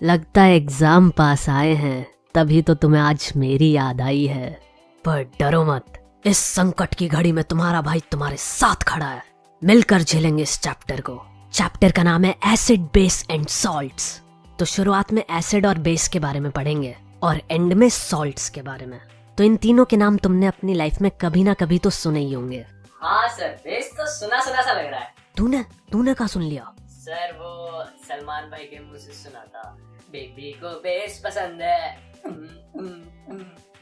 लगता है एग्जाम पास आए हैं, तभी तो तुम्हें आज मेरी याद आई है। पर डरो मत, इस संकट की घड़ी में तुम्हारा भाई तुम्हारे साथ खड़ा है। मिलकर झेलेंगे इस चैप्टर को। चैप्टर का नाम है एसिड, बेस एंड सॉल्ट्स। तो शुरुआत में एसिड और बेस के बारे में पढ़ेंगे और एंड में सॉल्ट्स के बारे में। तो इन तीनों के नाम तुमने अपनी लाइफ में कभी ना कभी तो सुने ही होंगे। हाँ सर, बेस तो सुना सुना सा लग रहा है। तूने कहाँ सुन लिया? सर वो सलमान भाई के मुंह से सुना था। बेबी को बेस पसंद है,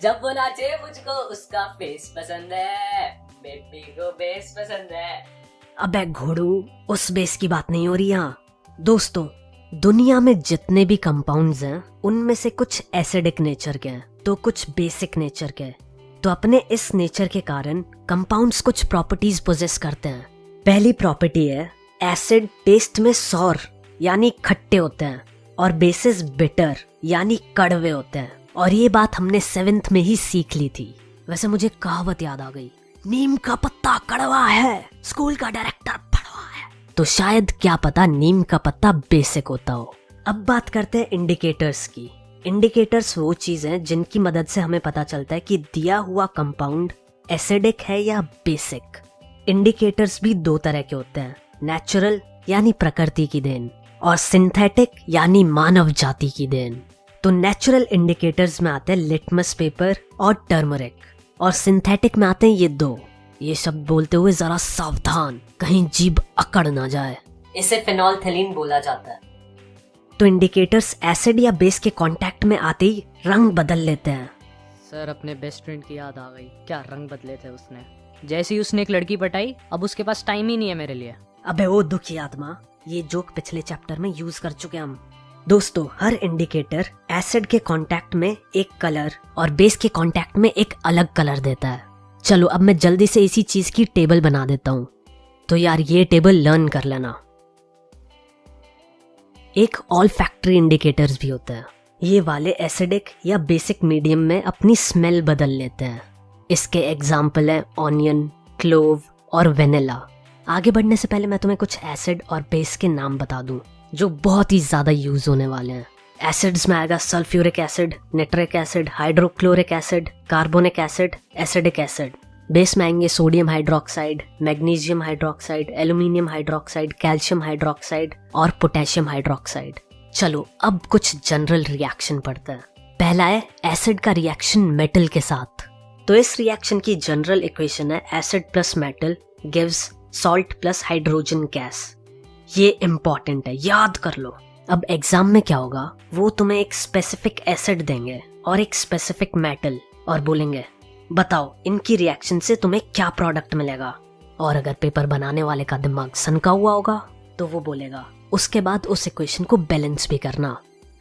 जब वो नाचे मुझको उसका फेस पसंद है। बेबी को बेस पसंद है। अबे घोड़ू, उस बेस की बात नहीं हो रही यहाँ। दोस्तों, दुनिया में जितने भी कंपाउंड्स हैं उनमें से कुछ एसिडिक नेचर के हैं तो कुछ बेसिक नेचर के। तो अपने इस नेचर के कारण कंपाउंड्स कुछ प्रॉपर्टीज पोजेस करते हैं। पहली प्रॉपर्टी है, एसिड टेस्ट में सॉर यानी खट्टे होते हैं और बेसिस बिटर यानी कड़वे होते हैं। और ये बात हमने 7th में ही सीख ली थी। वैसे मुझे कहावत याद आ गई, नीम का पत्ता कड़वा है, स्कूल का डायरेक्टर पढ़वा है। तो शायद क्या पता नीम का पत्ता बेसिक होता हो। अब बात करते हैं इंडिकेटर्स की। इंडिकेटर्स वो चीज हैं जिनकी मदद से हमें पता चलता है कि दिया हुआ कंपाउंड एसिडिक है या बेसिक। इंडिकेटर्स भी दो तरह के होते हैं, नेचुरल यानी प्रकृति की देन और सिंथेटिक यानी मानव जाति की देन। तो नेचुरल इंडिकेटर्स में आते हैं लिटमस पेपर और टर्मरिक, और सिंथेटिक में आते हैं ये दो। ये शब्द बोलते हुए जरा सावधान, कहीं जीभ अकड़ ना जाए। इसे फेनोल्फथलीन बोला जाता है। तो इंडिकेटर्स एसिड या बेस के कांटेक्ट में आते ही रंग बदल लेते हैं। सर, अपने बेस्ट फ्रेंड की याद आ गई। क्या रंग बदले थे उसने। जैसे ही उसने एक लड़की पटाई, अब उसके पास टाइम ही नहीं है मेरे लिए। अबे वो दुखी आत्मा, ये जोक पिछले चैप्टर में यूज कर चुके हम। दोस्तों, हर इंडिकेटर एसिड के कांटेक्ट में एक कलर और बेस के कांटेक्ट में एक अलग कलर देता है। चलो अब मैं जल्दी से इसी चीज की टेबल बना देता हूँ। तो यार ये टेबल लर्न कर लेना। एक ऑल फैक्ट्री इंडिकेटर्स भी होता है। ये वाले एसिडिक या बेसिक मीडियम में अपनी स्मेल बदल लेते हैं। इसके एग्जाम्पल है ऑनियन, क्लोव और वेनिला। आगे बढ़ने से पहले मैं तुम्हें कुछ एसिड और बेस के नाम बता दूं जो बहुत ही ज्यादा यूज होने वाले हैं। एसिड्स में आएगा sulphuric acid, nitric acid, hydrochloric acid, carbonic acid, acidic acid. Base में आएंगे sodium hydroxide, magnesium hydroxide, aluminium hydroxide, calcium hydroxide और पोटेशियम हाइड्रोक्साइड। चलो अब कुछ जनरल रिएक्शन पढ़ते हैं। पहला है एसिड का रिएक्शन मेटल के साथ। तो इस रिएक्शन की जनरल इक्वेशन है acid plus metal gives salt plus hydrogen gas. ये इंपॉर्टेंट है, याद कर लो। अब एग्जाम में क्या होगा, वो तुम्हें एक स्पेसिफिक एसिड देंगे और एक स्पेसिफिक मेटल और बोलेंगे बताओ इनकी रिएक्शन से तुम्हें क्या प्रोडक्ट मिलेगा। और अगर पेपर बनाने वाले का दिमाग सनका हुआ होगा तो वो बोलेगा उसके बाद उस इक्वेशन को बैलेंस भी करना।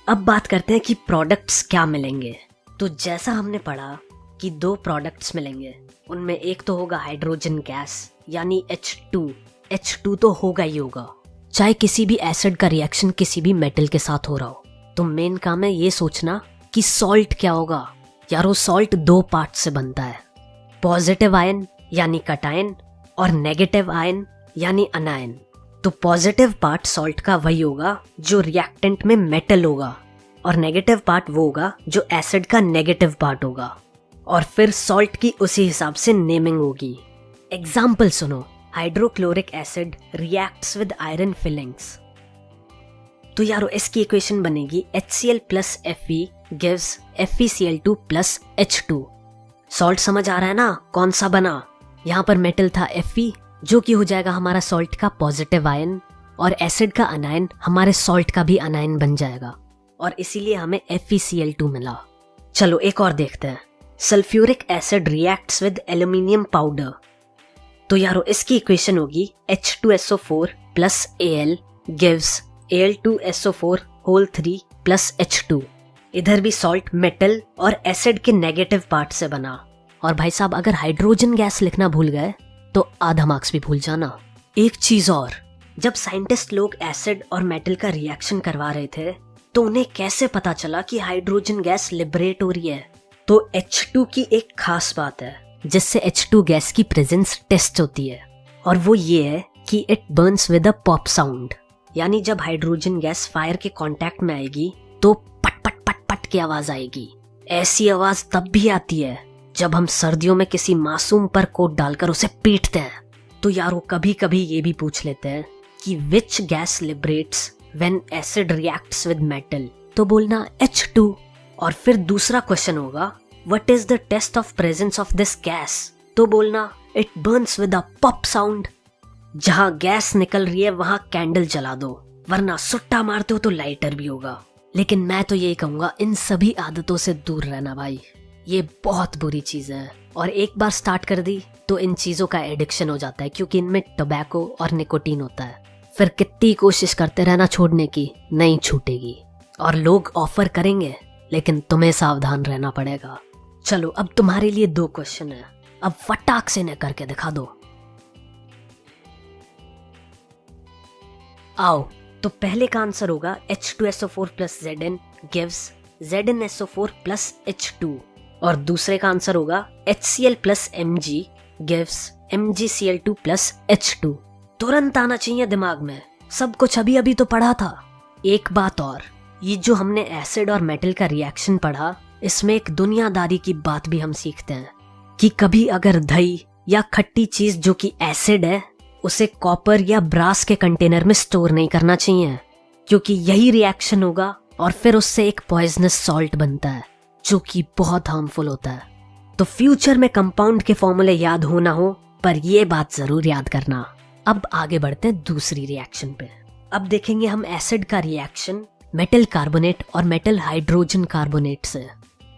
अब बात करते हैं कि प्रोडक्ट्स क्या मिलेंगे। तो जैसा हमने पढ़ा कि दो प्रोडक्ट्स मिलेंगे, उनमें एक तो होगा हाइड्रोजन गैस यानी H2। H2 तो होगा ही होगा, चाहे किसी भी एसिड का रिएक्शन किसी भी मेटल के साथ हो रहा हो। तो मेन काम है ये सोचना कि सॉल्ट क्या होगा। यार वो सॉल्ट दो पार्ट से बनता है, पॉजिटिव आयन यानी कटायन और नेगेटिव आयन यानी अनायन। तो पॉजिटिव पार्ट सॉल्ट का वही होगा जो रिएक्टेंट में मेटल होगा, और नेगेटिव पार्ट वो होगा जो एसिड का नेगेटिव पार्ट होगा। और फिर सॉल्ट की उसी हिसाब से नेमिंग होगी। एग्जाम्पल सुनो, hydrochloric acid reacts with iron filings. तो यारो इसकी इक्वेशन बनेगी HCl plus Fe gives FeCl2 plus H2। Salt समझ आ रहा है ना कौन सा बना? यहाँ पर मेटल था Fe जो कि हो जाएगा हमारा सॉल्ट का पॉजिटिव आयन, और एसिड का अनायन हमारे सॉल्ट का भी अनायन बन जाएगा, और इसीलिए हमें FeCl2 मिला। चलो एक और देखते हैं, sulphuric acid reacts with aluminium powder. तो यारो इसकी इक्वेशन होगी H2SO4 plus Al gives Al2SO4 whole 3 plus H2। इधर भी सॉल्ट मेटल और एसिड के नेगेटिव पार्ट से बना। और भाई साहब अगर हाइड्रोजन गैस लिखना भूल गए तो आधा मार्क्स भी भूल जाना। एक चीज और, जब साइंटिस्ट लोग एसिड और मेटल का रिएक्शन करवा रहे थे तो उन्हें कैसे पता चला कि हाइड्रोजन गैस लिबरेट हो रही है? तो H2 की एक खास बात है जिससे H2 गैस की प्रेजेंस टेस्ट होती है, और वो ये है कि it burns with a pop sound. यानी जब हाइड्रोजन गैस फायर के कांटेक्ट में आएगी तो पट पट पट पट की आवाज आएगी। ऐसी आवाज तब भी आती है जब हम सर्दियों में किसी मासूम पर कोट डालकर उसे पीटते हैं। तो यारो कभी कभी ये भी पूछ लेते हैं कि which gas liberates when acid reacts with metal, तो बोलना H2। और फिर दूसरा क्वेश्चन होगा what is the test of presence of this gas, तो बोलना it burns with a pop sound. जहां गैस निकल रही है वहां कैंडल जला दो, वरना सुट्टा मारते हो तो लाइटर भी होगा। लेकिन मैं तो यही कहूंगा इन सभी आदतों से दूर रहना भाई, ये बहुत बुरी चीज है। और एक बार स्टार्ट कर दी तो इन चीजों का एडिक्शन हो जाता है, क्योंकि इनमें टोबैको और निकोटीन होता है। फिर कितनी कोशिश करते रहना छोड़ने की, नहीं छूटेगी। और लोग ऑफर करेंगे लेकिन तुम्हें सावधान रहना पड़ेगा। चलो अब तुम्हारे लिए 2 क्वेश्चन है, अब फटाक से इन्हें करके दिखा दो। आओ, तो पहले का आंसर होगा H2SO4 plus Zn gives ZnSO4 plus H2, और दूसरे का आंसर होगा HCl plus Mg gives MgCl2 plus H2। तुरंत आना चाहिए दिमाग में, सब कुछ अभी अभी तो पढ़ा था। एक बात और, ये जो हमने एसिड और मेटल का रिएक्शन पढ़ा, इसमें एक दुनियादारी की बात भी हम सीखते हैं कि कभी अगर दही या खट्टी चीज जो कि एसिड है उसे कॉपर या ब्रास के कंटेनर में स्टोर नहीं करना चाहिए, क्योंकि यही रिएक्शन होगा और फिर उससे एक पॉइजनस सॉल्ट बनता है जो कि बहुत हार्मफुल होता है। तो फ्यूचर में कंपाउंड के फॉर्मूले याद हो ना हो, पर ये बात जरूर याद करना। अब आगे बढ़ते हैं दूसरी रिएक्शन पे। अब देखेंगे हम एसिड का रिएक्शन मेटल कार्बोनेट और मेटल हाइड्रोजन कार्बोनेट से।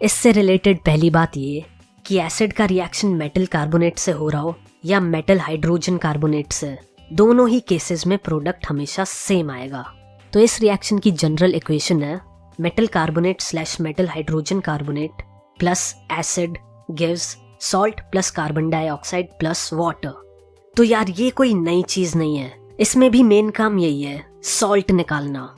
इससे रिलेटेड पहली बात ये कि एसिड का रिएक्शन मेटल कार्बोनेट से हो रहा हो या मेटल हाइड्रोजन कार्बोनेट से, दोनों ही केसेस में प्रोडक्ट हमेशा सेम आएगा। तो इस रिएक्शन की जनरल इक्वेशन है metal carbonate slash metal hydrogen carbonate plus acid gives salt plus carbon dioxide plus water. तो यार ये कोई नई चीज नहीं है, इसमें भी मेन काम यही है, सॉल्ट निकालना।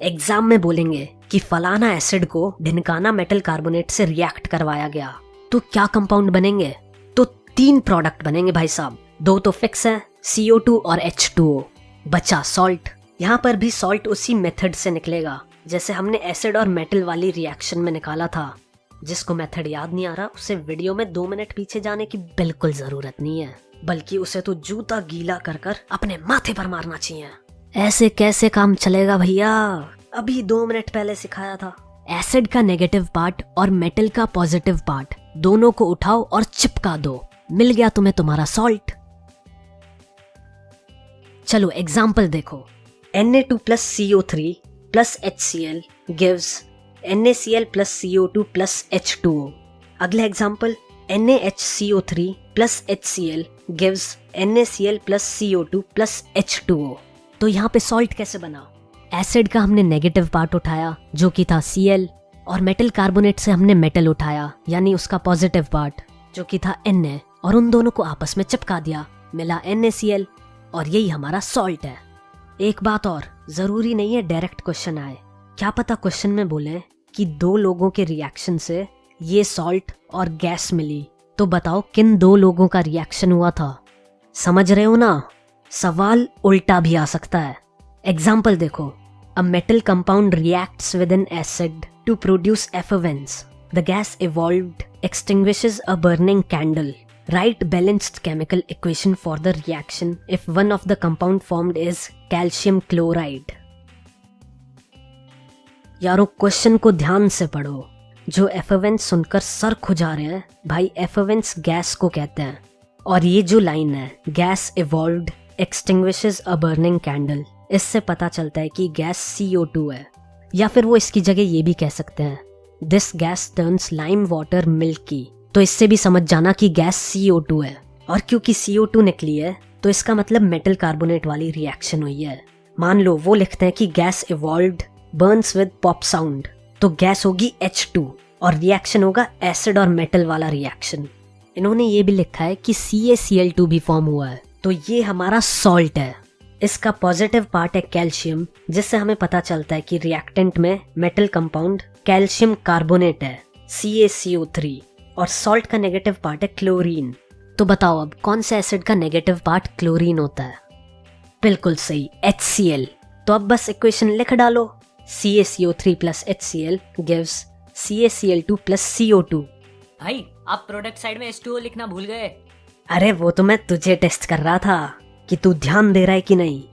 एग्जाम में बोलेंगे कि फलाना एसिड को ढिनकाना मेटल कार्बोनेट से रिएक्ट करवाया गया, तो क्या कंपाउंड बनेंगे? तो 3 प्रोडक्ट बनेंगे भाई साहब। 2 तो फिक्स है, CO2 और H2O। बचा सॉल्ट। यहाँ पर भी सॉल्ट उसी मेथड से निकलेगा जैसे हमने एसिड और मेटल वाली रिएक्शन में निकाला था। जिसको मेथड याद नहीं आ रहा उसे वीडियो में 2 मिनट पीछे जाने की बिल्कुल जरूरत नहीं है, बल्कि उसे तो जूता गीला कर कर अपने माथे पर मारना चाहिए। ऐसे कैसे काम चलेगा भैया, अभी 2 मिनट पहले सिखाया था। एसिड का नेगेटिव पार्ट और मेटल का पॉजिटिव पार्ट दोनों को उठाओ और चिपका दो, मिल गया तुम्हें तुम्हारा सॉल्ट। चलो एग्जाम्पल देखो, Na2 plus CO3 plus HCl gives NaCl plus CO2 plus H2O। अगला example, NaHCO3 plus HCl gives NaCl plus CO2 plus H2O। तो यहाँ पे सॉल्ट कैसे बना? एसिड का हमने नेगेटिव पार्ट उठाया जो कि था Cl, और मेटल कार्बोनेट से हमने मेटल उठाया यानी उसका पॉजिटिव पार्ट जो कि था Na, और उन दोनों को आपस में चिपका दिया, मिला NaCl, और यही हमारा सॉल्ट है। एक बात और, जरूरी नहीं है डायरेक्ट क्वेश्चन आए, क्या पता क्वेश्चन में बोले कि 2 लोगों के रिएक्शन से ये सॉल्ट और गैस मिली, तो बताओ किन 2 लोगों का रिएक्शन हुआ था? समझ रहे हो ना, सवाल उल्टा भी आ सकता है। एग्जाम्पल देखो, a metal compound reacts with an acid to produce effervescence, the gas evolved extinguishes a burning candle. Write balanced chemical equation for the reaction if one of the compound formed is calcium chloride. यारो question को ध्यान से पढ़ो। जो एफर्वेंस सुनकर sir खुजा रहे हैं, भाई एफर्वेंस गैस को कहते हैं। और ये जो लाइन है, gas evolved extinguishes a burning candle, इससे पता चलता है कि गैस CO2 है। या फिर वो इसकी जगह ये भी कह सकते हैं this gas turns lime water milky, तो इससे भी समझ जाना कि गैस CO2 है। और क्योंकि CO2 निकली है तो इसका मतलब मेटल कार्बोनेट वाली रिएक्शन हुई है। मान लो वो लिखते हैं कि gas evolved Burns with pop sound, तो गैस होगी H2 और रिएक्शन होगा एसिड और मेटल वाला रिएक्शन। इन्होंने ये भी लिखा है कि CaCl2 भी फॉर्म हुआ है, तो ये हमारा सॉल्ट है। इसका पॉजिटिव पार्ट है कैल्शियम, जिससे हमें पता चलता है कि रिएक्टेंट में मेटल कंपाउंड कैल्शियम कार्बोनेट है CaCO3, और सॉल्ट का नेगेटिव पार्ट है क्लोरीन। तो बताओ अब कौन से एसिड का नेगेटिव पार्ट क्लोरीन होता है? बिल्कुल सही, HCl। तो अब बस इक्वेशन लिख डालो, CaCO3 plus HCl gives CaCl2 plus CO2। भाई आप प्रोडक्ट साइड में H2O लिखना भूल गए। अरे वो तो मैं तुझे टेस्ट कर रहा था कि तू ध्यान दे रहा है कि नहीं।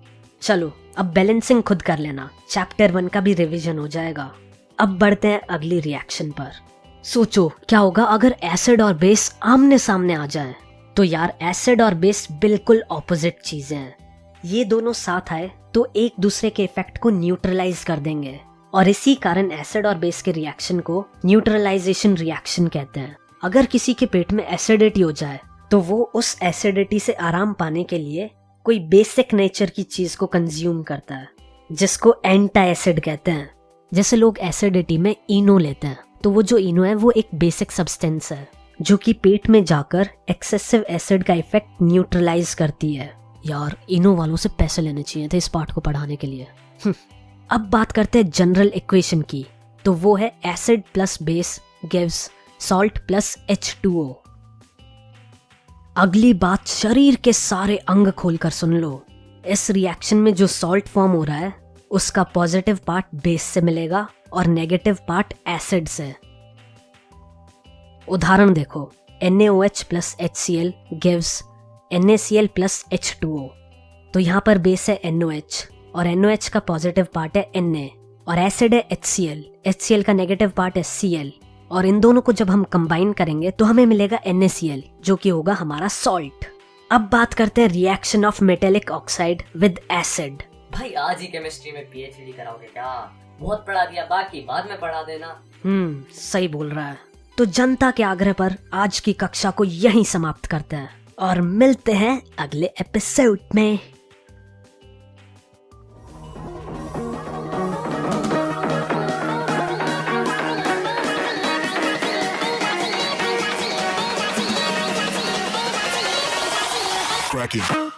चलो अब बैलेंसिंग खुद कर लेना, चैप्टर 1 का भी रिवीजन हो जाएगा। अब बढ़ते हैं अगली रिएक्शन पर। सोचो क्या होगा अगर एसिड और बेस आमने सामने आ जाए। तो यार एसिड और बेस बिल्कुल ऑपोजिट चीजें हैं। ये दोनों साथ आए तो एक दूसरे के इफेक्ट को न्यूट्रलाइज कर देंगे और इसी कारण एसिड और बेस के रिएक्शन को न्यूट्रलाइजेशन रिएक्शन कहते हैं। अगर किसी के पेट में एसिडिटी हो जाए तो वो उस एसिडिटी से आराम पाने के लिए कोई बेसिक नेचर की चीज को कंज्यूम करता है जिसको एंटी एसिड कहते हैं। जैसे लोग एसिडिटी में इनो लेते हैं तो वो जो इनो है वो एक बेसिक सब्सटेंस है जो कि पेट में जाकर एक्सेसिव एसिड का इफेक्ट न्यूट्रलाइज करती है। यार इनो वालों से पैसे लेने चाहिए थे इस पार्ट को पढ़ाने के लिए। अब बात करते हैं जनरल इक्वेशन की, तो वो है acid plus base gives salt plus H2O। अगली बात शरीर के सारे अंग खोलकर सुन लो। इस रिएक्शन में जो सॉल्ट फॉर्म हो रहा है उसका पॉजिटिव पार्ट बेस से मिलेगा और नेगेटिव पार्ट एसिड से। उदाहरण देखो, NaOH plus HCl gives NaCl plus H2O। तो यहाँ पर बेस है NaOH और NaOH का पॉजिटिव पार्ट है Na और एसिड है HCl। HCl का नेगेटिव पार्ट है Cl और इन दोनों को जब हम कंबाइन करेंगे तो हमें मिलेगा NaCl जो कि होगा हमारा सॉल्ट। अब बात करते हैं reaction of metallic oxide with acid. भाई आज ही केमिस्ट्री में PhD कराओगे क्या? बहुत पढ़ा दिया, बाकी बाद में पढ़ा देना। सही बोल रहा है। तो जनता के आग्रह पर आज की कक्षा को यहीं समाप्त करते हैं और मिलते हैं अगले एपिसोड में। Crack it.